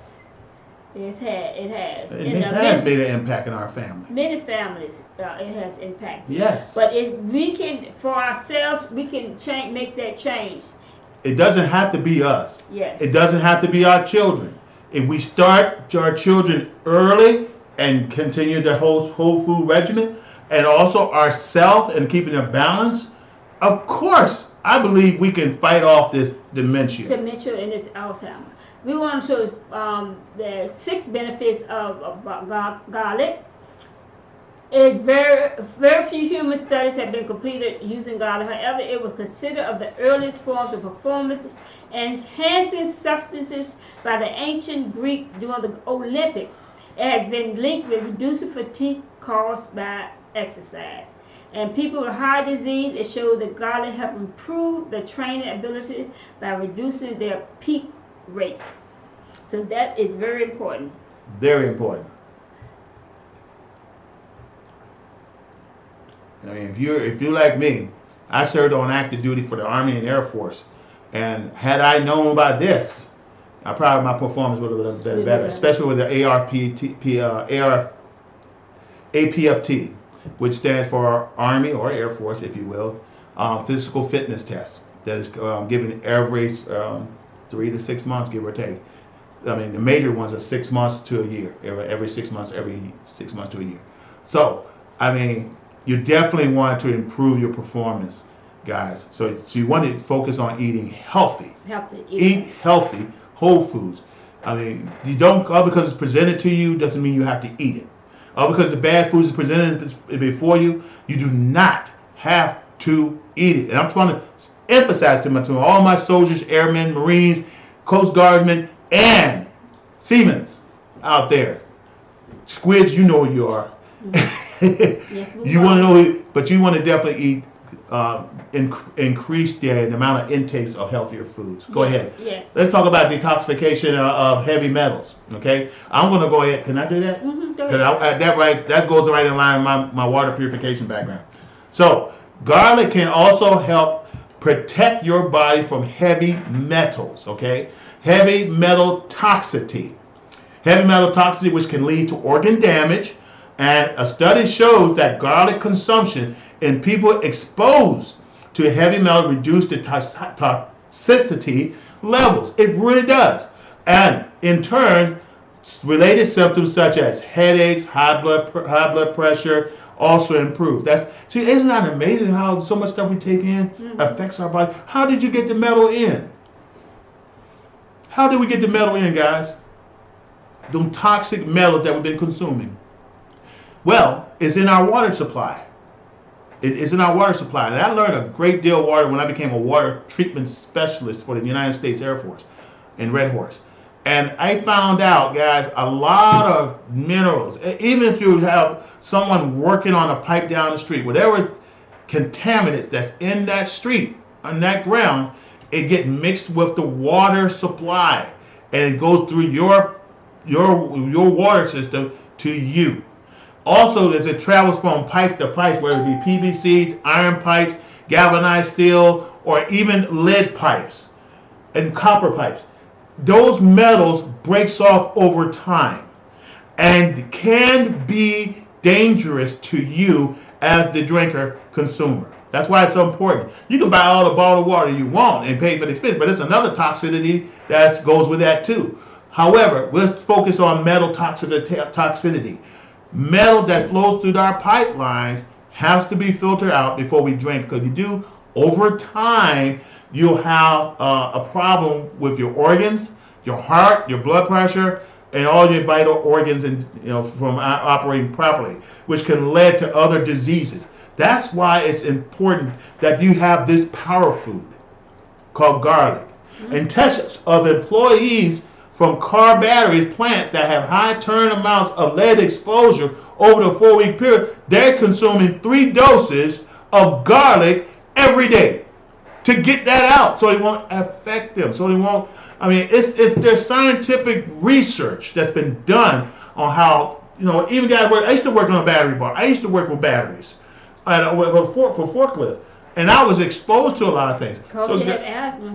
it has. It has made an impact in our family. Many families, it has impacted. Yes. But if we can, for ourselves, we can make that change. It doesn't have to be us. Yes. It doesn't have to be our children. If we start our children early and continue the whole food regimen, and also ourselves and keeping a balance, of course, I believe we can fight off this dementia. Dementia and this Alzheimer's. we want to show the 6 benefits of garlic. Very few human studies have been completed using garlic. However, it was considered of the earliest forms of performance enhancing substances by the ancient Greek during the Olympics. It has been linked with reducing fatigue caused by exercise. And people with heart disease, it shows that garlic helps improve the training abilities by reducing their peak rate. So that is very important. Very important. I mean, if you're like me, I served on active duty for the Army and Air Force, and had I known about this, my performance would have been better, especially with the APFT, which stands for Army or Air Force, if you will, physical fitness test that is given every 3 to 6 months, give or take. I mean, the major ones are 6 months to a year, every 6 months to a year. So, I mean, you definitely want to improve your performance, guys. So you want to focus on eating healthy. Eat healthy, whole foods. I mean, you don't, all because it's presented to you doesn't mean you have to eat it. All because the bad foods is presented before you, you do not have to eat it. And I'm trying to emphasize to all my soldiers, airmen, Marines, Coast Guardsmen, and seamen out there. Squids, you know who you are. Yes, you want to know, but you want to definitely eat, increase the amount of intakes of healthier foods. Go ahead. Yes. Let's talk about detoxification of heavy metals. Okay, I'm going to go ahead. Can I do that? That goes right in line with my water purification background. So garlic can also help protect your body from heavy metals. Okay, heavy metal toxicity. Heavy metal toxicity, which can lead to organ damage. And a study shows that garlic consumption in people exposed to heavy metal reduce the toxicity levels. It really does. And in turn, related symptoms such as headaches, high blood pressure also improve. Isn't that amazing how so much stuff we take in affects our body? How did you get the metal in? How did we get the metal in, guys? Them toxic metals that we've been consuming. Well, it's in our water supply. It is in our water supply. And I learned a great deal of water when I became a water treatment specialist for the United States Air Force in Red Horse. And I found out, guys, a lot of minerals, even if you have someone working on a pipe down the street, whatever contaminant that's in that street, on that ground, it gets mixed with the water supply. And it goes through your water system to you. Also, as it travels from pipe to pipe, whether it be PVC, iron pipes, galvanized steel, or even lead pipes and copper pipes, those metals breaks off over time and can be dangerous to you as the drinker consumer. That's why it's so important. You can buy all the bottled water you want and pay for the expense, but there's another toxicity that goes with that too. However, let's focus on metal toxicity. Metal that flows through our pipelines has to be filtered out before we drink, because you do, over time, you'll have a problem with your organs, your heart, your blood pressure, and all your vital organs, and from operating properly, which can lead to other diseases. That's why it's important that you have this power food called garlic. And tests of employees from car batteries plants that have high turn amounts of lead exposure over the 4-week period, they're consuming 3 doses of garlic every day to get that out, so it won't affect them. So they won't. I mean, there's scientific research that's been done on how, even guys work. I used to work on a battery bar. I used to work with batteries for forklift. And I was exposed to a lot of things.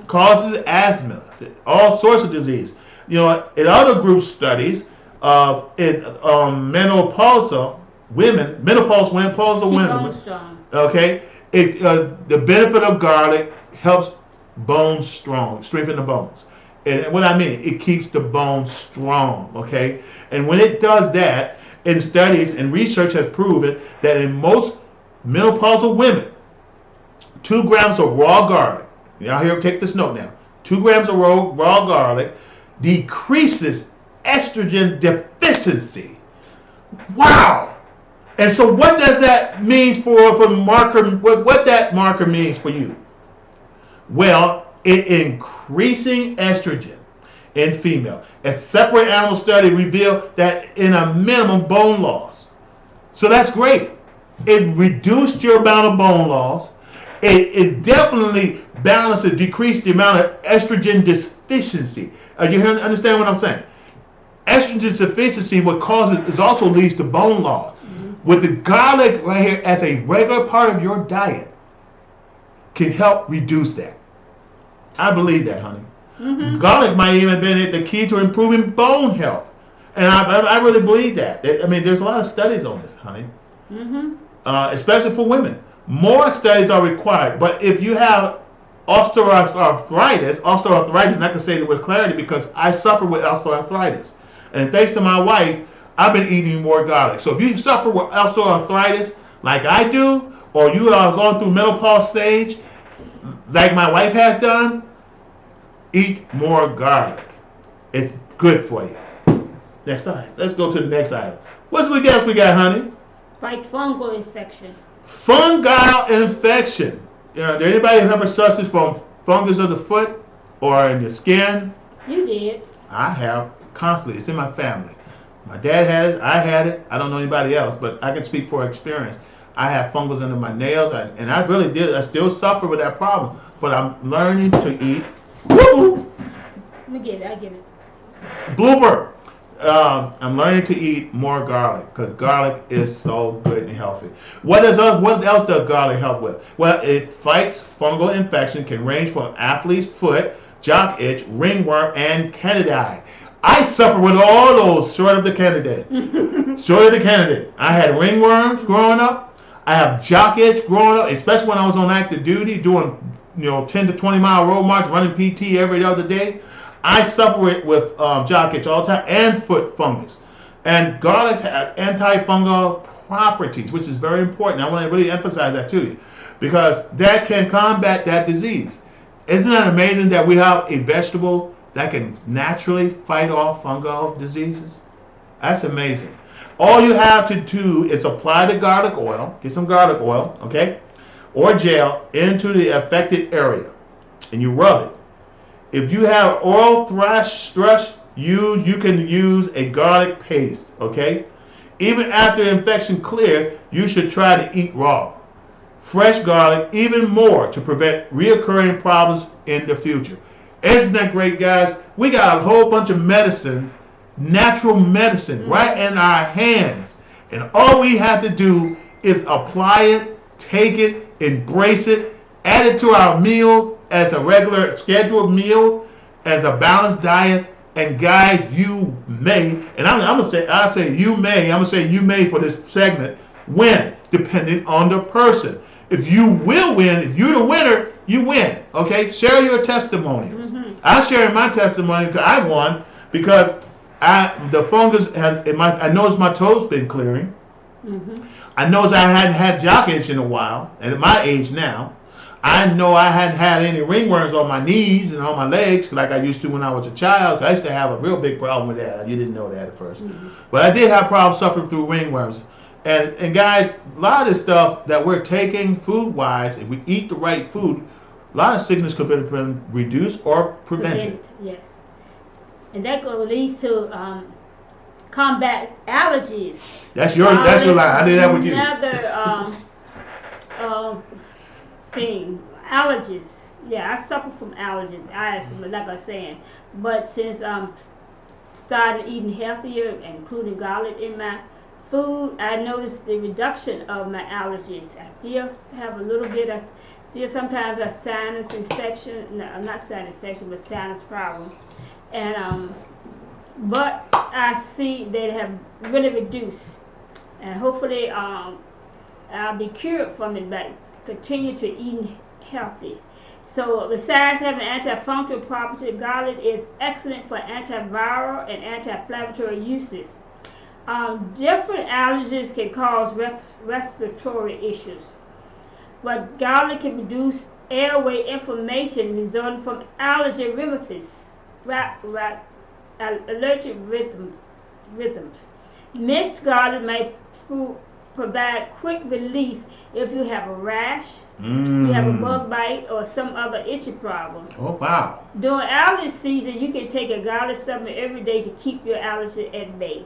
Causes asthma, all sorts of disease. In other group studies of menopausal women, okay, the benefit of garlic helps bones strong, strengthen the bones. And what I mean, it keeps the bones strong, okay? And when it does that, in studies and research has proven that in most menopausal women, 2 grams of raw garlic, y'all here, take this note now, 2 grams of raw garlic decreases estrogen deficiency. Wow. And so what does that mean for marker, what that marker means for you? Well, it increasing estrogen in female. A separate animal study revealed that in a minimum bone loss. So that's great. It reduced your amount of bone loss. It definitely balances, decreased the amount of estrogen deficiency. You understand what I'm saying? Estrogen deficiency, what causes, is also leads to bone loss. With the garlic right here as a regular part of your diet can help reduce that. I believe that, honey. Garlic might even have been the key to improving bone health. And I really believe that. I mean, there's a lot of studies on this, honey. Especially for women. More studies are required. But if you have osteoarthritis, and I can say it with clarity because I suffer with osteoarthritis. And thanks to my wife, I've been eating more garlic. So if you suffer with osteoarthritis like I do, or you are going through menopause stage like my wife has done, eat more garlic. It's good for you. Next item. Let's go to the next item. What's we got, honey? Fights fungal infection. Fungal infection. Did anybody ever suffer from fungus of the foot or in the skin? You did. I have constantly. It's in my family. My dad had it. I had it. I don't know anybody else, but I can speak for experience. I have fungus under my nails, and I really did. I still suffer with that problem, but I'm learning to eat. Woo! Let me get it. I get it. Blooper. I'm learning to eat more garlic because garlic is so good and healthy. What else does garlic help with? Well, it fights fungal infection, can range from athlete's foot, jock itch, ringworm, and candida. I suffer with all those short of the candidate. I had ringworms growing up. I have jock itch growing up, especially when I was on active duty doing 10 to 20 mile road march, running PT every other day. I suffer with jock itch all the time and foot fungus. And garlic has antifungal properties, which is very important. I want to really emphasize that to you because that can combat that disease. Isn't it amazing that we have a vegetable that can naturally fight off fungal diseases? That's amazing. All you have to do is apply the garlic oil, get some garlic oil, okay, or gel into the affected area, and you rub it. If you have oral thrush, you can use a garlic paste, okay? Even after infection clear, you should try to eat raw. Fresh garlic even more to prevent reoccurring problems in the future. Isn't that great, guys? We got a whole bunch of medicine, natural medicine, right in our hands. And all we have to do is apply it, take it, embrace it, add it to our meal as a regular scheduled meal, as a balanced diet. And guys, you may, and I'm gonna say you may for this segment, win, depending on the person. If you will win, if you're the winner, you win. Okay, share your testimonials. I'm sharing my testimony because I won because the fungus I noticed my toes been clearing. I noticed I hadn't had jock itch in a while, and at my age now, I know I hadn't had any ringworms on my knees and on my legs like I used to when I was a child. I used to have a real big problem with that. You didn't know that at first. But I did have problems suffering through ringworms. And guys, a lot of this stuff that we're taking food-wise, if we eat the right food, a lot of sickness could be reduced or prevented. Yes. And that leads to combat allergies. That's your line. I did that with you. Another thing, allergies. Yeah, I suffer from allergies. Like I was saying, but since started eating healthier, including garlic in my food, I noticed the reduction of my allergies. I still have a little bit of, sometimes a sinus infection. No, not sinus infection, but sinus problem. And but I see they have really reduced, and hopefully I'll be cured from it, but continue to eat healthy. So besides having antifungal property, garlic is excellent for antiviral and anti-inflammatory uses. Different allergies can cause respiratory issues, but garlic can reduce airway inflammation resulting from allergy rhinitis. allergic rhythms. Minced garlic may provide quick relief if you have a rash, you have a bug bite, or some other itchy problem. Oh, wow. During allergy season, you can take a garlic supplement every day to keep your allergy at bay.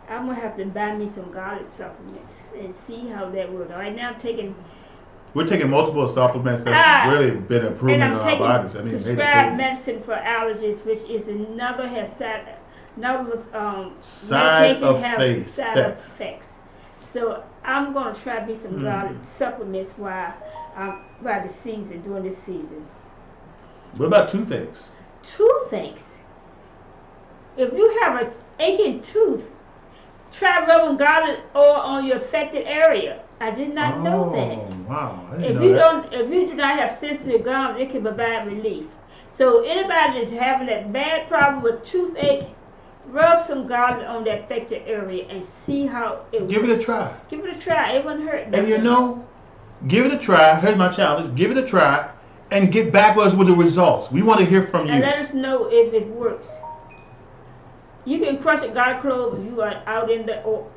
I'm going to have to buy me some garlic supplements and see how that works. Right now, we're taking multiple supplements that's really been improving and I'm our taking bodies. I mean, prescribed medicine for allergies, which is another medication side effects. So I'm going to try me some garlic supplements while during this season. What about toothaches? Toothaches. If you have an aching tooth, try rubbing garlic oil on your affected area. I did not know that. Oh, wow. I didn't know that. If you do not have sensitive gums, it can provide relief. So anybody that's having that bad problem with toothache, rub some garlic on the affected area and see how it works. Give it a try. Give it a try. It wouldn't hurt nothing. And give it a try. Here's my challenge. Give it a try and get back with us with the results. We want to hear from you. And let us know if it works. You can crush a garlic clove if you are out in the oil.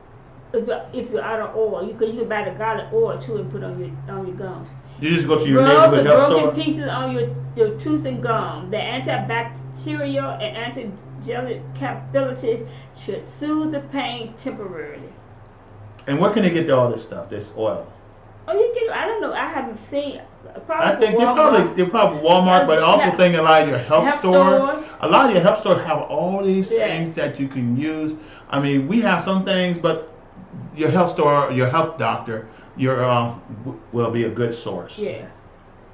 If you're out of oil, you can buy the garlic oil too and put on your gums. You just go to your neighborhood health store. Rub the broken pieces on your tooth and gum. The antibacterial and antigenic capability should soothe the pain temporarily. And where can they get all this stuff, this oil? Oh, I don't know. I haven't seen. I think they're probably Walmart, but also thinking a lot of your health stores. A lot of your health stores have all these things that you can use. I mean, we have some things, but your health store, your health doctor, will be a good source. Yeah.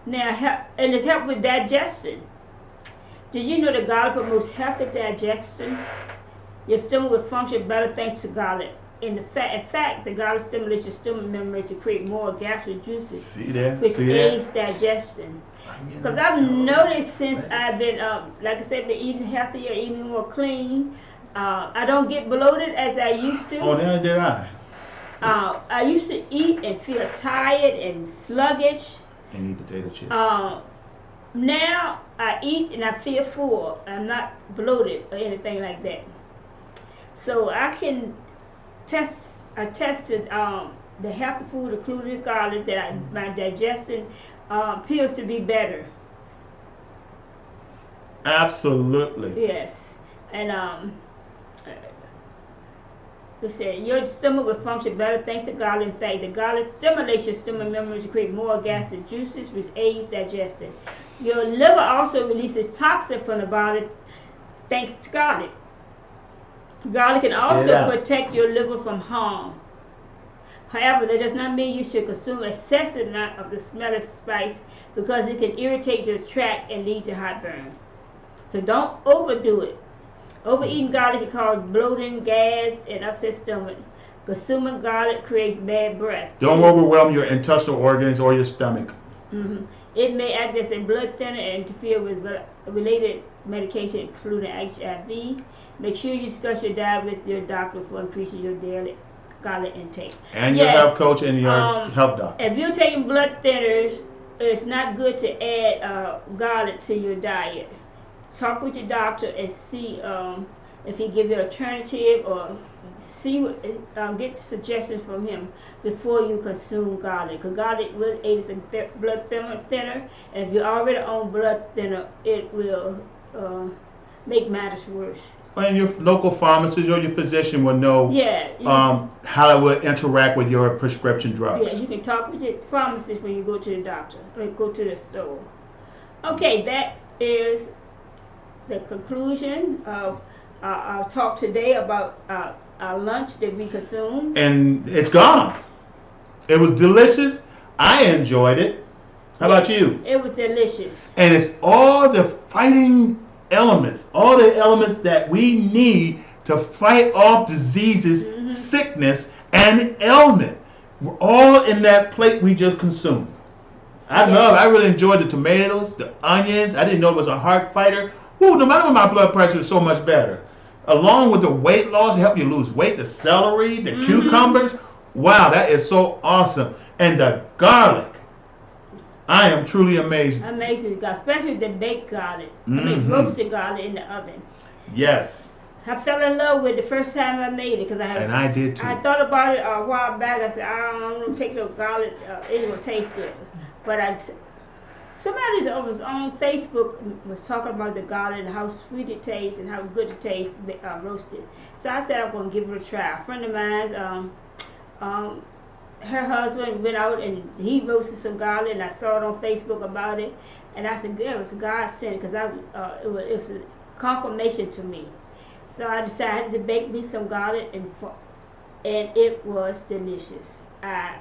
Now, and it helps with digestion. Did you know that garlic promotes healthy digestion? Your stomach will function better thanks to garlic. In fact, the garlic stimulates your stomach membrane to create more gastric juices, which aids digestion. Because I've noticed since I've been, like I said, been eating healthier, eating more clean, I don't get bloated as I used to. Oh, neither did I. I used to eat and feel tired and sluggish. And eat potato chips. Now I eat and I feel full. I'm not bloated or anything like that. So I can I tested the healthy food, including garlic, that my digestion appears to be better. Absolutely. Yes, and they said your stomach will function better thanks to garlic. In fact, the garlic stimulates your stomach membrane to create more gastric juices, which aids digestion. Your liver also releases toxin from the body thanks to garlic. Garlic can also protect your liver from harm. However, that does not mean you should consume excessive amount of the smelly spice because it can irritate your tract and lead to heartburn. So don't overdo it. Overeating garlic can cause bloating, gas, and upset stomach. Consuming garlic creates bad breath. Don't overwhelm your intestinal organs or your stomach. Mm-hmm. It may act as a blood thinner and interfere with related medication, including HIV. Make sure you discuss your diet with your doctor for increasing your daily garlic intake. And your health coach and your health doctor. If you're taking blood thinners, it's not good to add garlic to your diet. Talk with your doctor and see if he gives you an alternative, or get suggestions from him before you consume garlic. Because garlic will aid as a blood thinner, and if you're already on blood thinner, it will make matters worse. And your local pharmacist or your physician will know how it would interact with your prescription drugs. Yeah, you can talk with your pharmacist when you go to the doctor or go to the store. Okay, that is the conclusion of our talk today about our lunch that we consumed. And it's gone. It was delicious. I enjoyed it. How about you? It was delicious. And it's all the fighting elements, all the elements that we need to fight off diseases, sickness, and ailment. We're all in that plate we just consumed. I really enjoyed the tomatoes, the onions. I didn't know it was a heart fighter. Ooh, no matter what, my blood pressure is so much better. Along with the weight loss, help you lose weight, the celery, the cucumbers. Wow, that is so awesome. And the garlic. I am truly amazed. Amazing, especially the baked garlic. I mean, roasted garlic in the oven. Yes. I fell in love with it the first time I made it because And I did too. I thought about it a while back. I said, I don't know, take the garlic, it will taste good. But somebody that was on Facebook was talking about the garlic and how sweet it tastes and how good it tastes roasted. So I said I'm going to give it a try. A friend of mine, her husband went out and he roasted some garlic, and I saw it on Facebook about it, and I said, "It was God sent," because it was a confirmation to me. So I decided to bake me some garlic, and it was delicious. I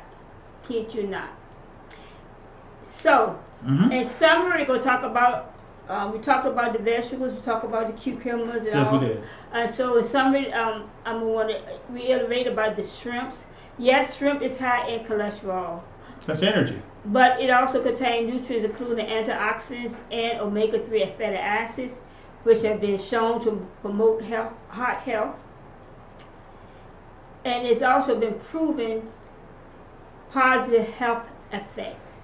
kid you not. So, in summary, we're going to talk about, we talked about the vegetables, we talked about the cucumbers and all. Yes, we did. And so in summary, I'm going to want to reiterate about the shrimps. Yes, shrimp is high in cholesterol. That's energy. But it also contains nutrients including antioxidants and omega-3 fatty acids, which have been shown to promote heart health. And it's also been proven positive health effects.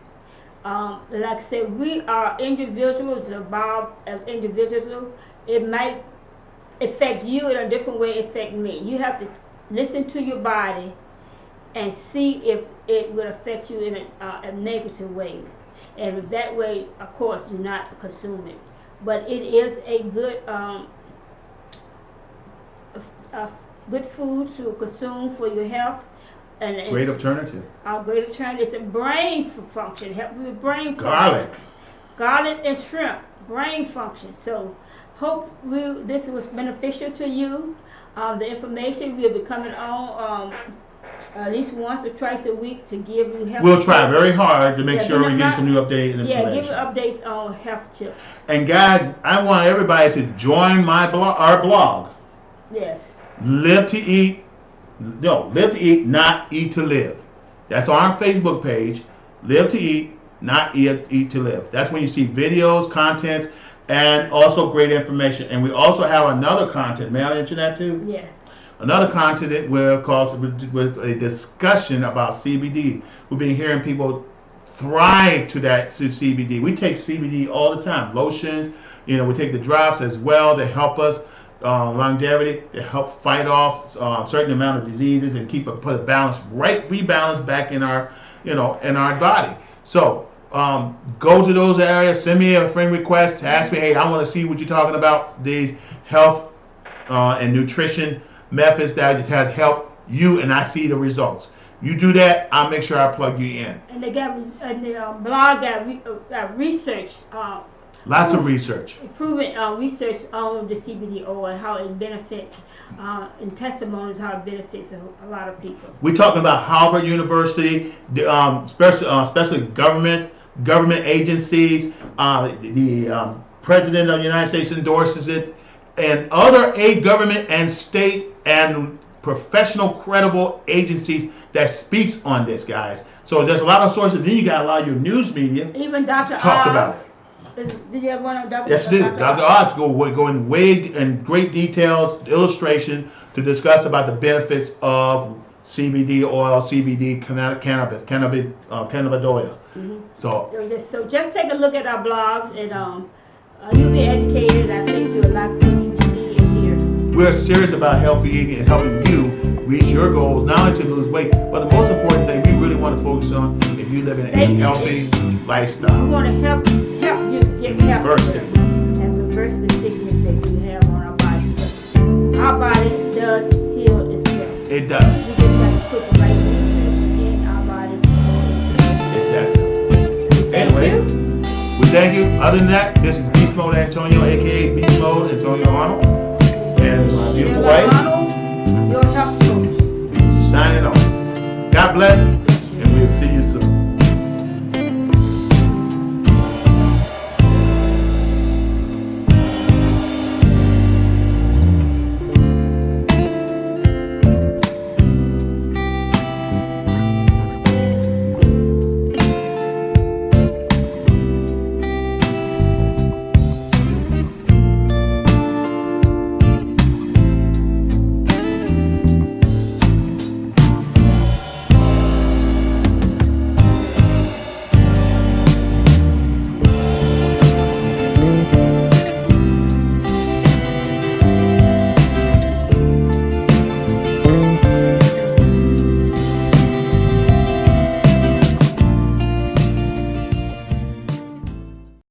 Like I said, we are individuals, involved as individuals. It might affect you in a different way affect me. You have to listen to your body and see if it will affect you in a negative way. And that way, of course, do not consume it. But it is a good food to consume for your health. And it's great alternative. Great alternative. It's a brain function. Help with brain garlic. function. Garlic and shrimp, brain function. So hope this was beneficial to you. The information will be coming on at least once or twice a week to give you health. We'll try very hard to make sure we get some new updated information. Yeah, give you updates on health tips. And guys, I want everybody to join our blog. Yes. Live to eat, not eat to live. That's on our Facebook page. Live to eat, not eat to live. That's when you see videos, contents, and also great information. And we also have another content. May I mention that too? Yeah. Another content with a discussion about CBD. We've been hearing people thrive to CBD. We take CBD all the time. Lotions, we take the drops as well to help us longevity, to help fight off certain amount of diseases and put a balance, rebalance back in our in our body. So go to those areas, send me a friend request, ask me, hey, I want to see what you're talking about, these health and nutrition methods that have helped you, and I see the results. You do that, I'll make sure I plug you in. And they got the blog got research. Lots of research. Proven research on the CBD oil and how it benefits, and testimonies how it benefits a lot of people. We're talking about Harvard University, especially government agencies. The President of the United States endorses it, and other government and state and professional credible agencies that speaks on this, guys. So there's a lot of sources. Then you got a lot of your news media. Even Dr. talked about it. Did you have one on Dr. Yes, I do. Dr. Oz go in great details, illustration to discuss about the benefits of CBD oil, CBD cannabis oil. Mm-hmm. So just take a look at our blogs, and you'll be educated. I think you'll like what you see and hear. We're serious about healthy eating and helping you reach your goals, not only to lose weight, but the most important thing we really want to focus on, if you live in a healthy lifestyle. We want to help you get healthy. Reverse it. And reverse the sickness that we have on our body. Our body does heal itself. It does. We just have to put the right nutrition in our bodies. It does. Anyway, we thank you. Other than that, this is Beast Mode Antonio, aka Beast Mode Antonio Arnold, and my beautiful wife, Arnold, your health coach. signing off. God bless.